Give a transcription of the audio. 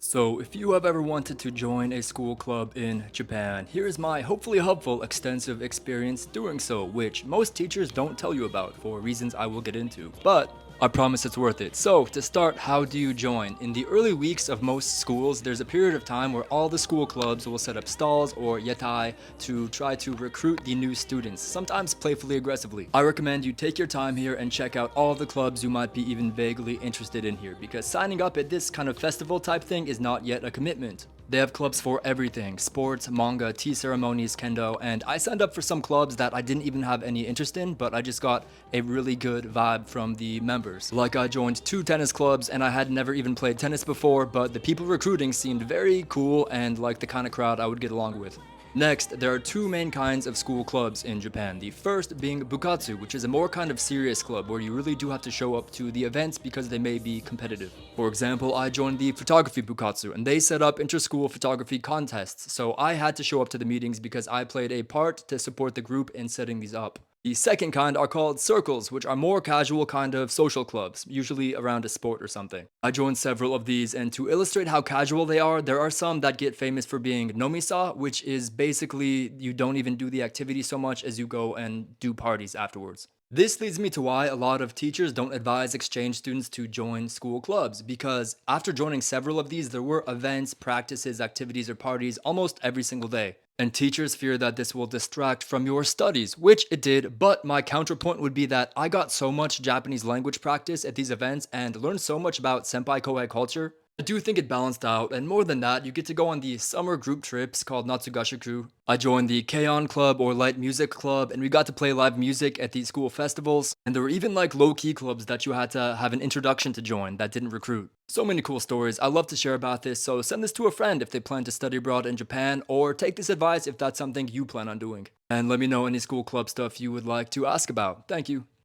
So, if you have ever wanted to join a school club in Japan, here's my hopefully helpful extensive experience doing so, which most teachers don't tell you about for reasons I will get into. But I promise it's worth it. So, to start, how do you join? In the early weeks of most schools, there's a period of time where all the school clubs will set up stalls or yatai to try to recruit the new students, sometimes playfully aggressively. I recommend you take your time here and check out all the clubs you might be even vaguely interested in here, because signing up at this kind of festival type thing is not yet a commitment. They have clubs for everything: sports, manga, tea ceremonies, kendo, and I signed up for some clubs that I didn't even have any interest in, but I just got a really good vibe from the members. Like, I joined 2 tennis clubs and I had never even played tennis before, but the people recruiting seemed very cool and like the kind of crowd I would get along with. Next, there are 2 main kinds of school clubs in Japan. The first being bukatsu, which is a more kind of serious club where you really do have to show up to the events because they may be competitive. For example, I joined the photography bukatsu and they set up inter-school photography contests, so I had to show up to the meetings because I played a part to support the group in setting these up. The second kind are called circles, which are more casual kind of social clubs, usually around a sport or something. I joined several of these, and to illustrate how casual they are, there are some that get famous for being nomisa, which is basically you don't even do the activity so much as you go and do parties afterwards. This leads me to why a lot of teachers don't advise exchange students to join school clubs, because after joining several of these, there were events, practices, activities, or parties almost every single day. And teachers fear that this will distract from your studies, which it did, but my counterpoint would be that I got so much Japanese language practice at these events and learned so much about senpai kohai culture. I do think it balanced out, and more than that, you get to go on the summer group trips called Natsugashiku. I joined the K-On Club or Light Music Club, and we got to play live music at these school festivals, and there were even like low-key clubs that you had to have an introduction to join that didn't recruit. So many cool stories I love to share about this, so send this to a friend if they plan to study abroad in Japan, or take this advice if that's something you plan on doing. And let me know any school club stuff you would like to ask about. Thank you.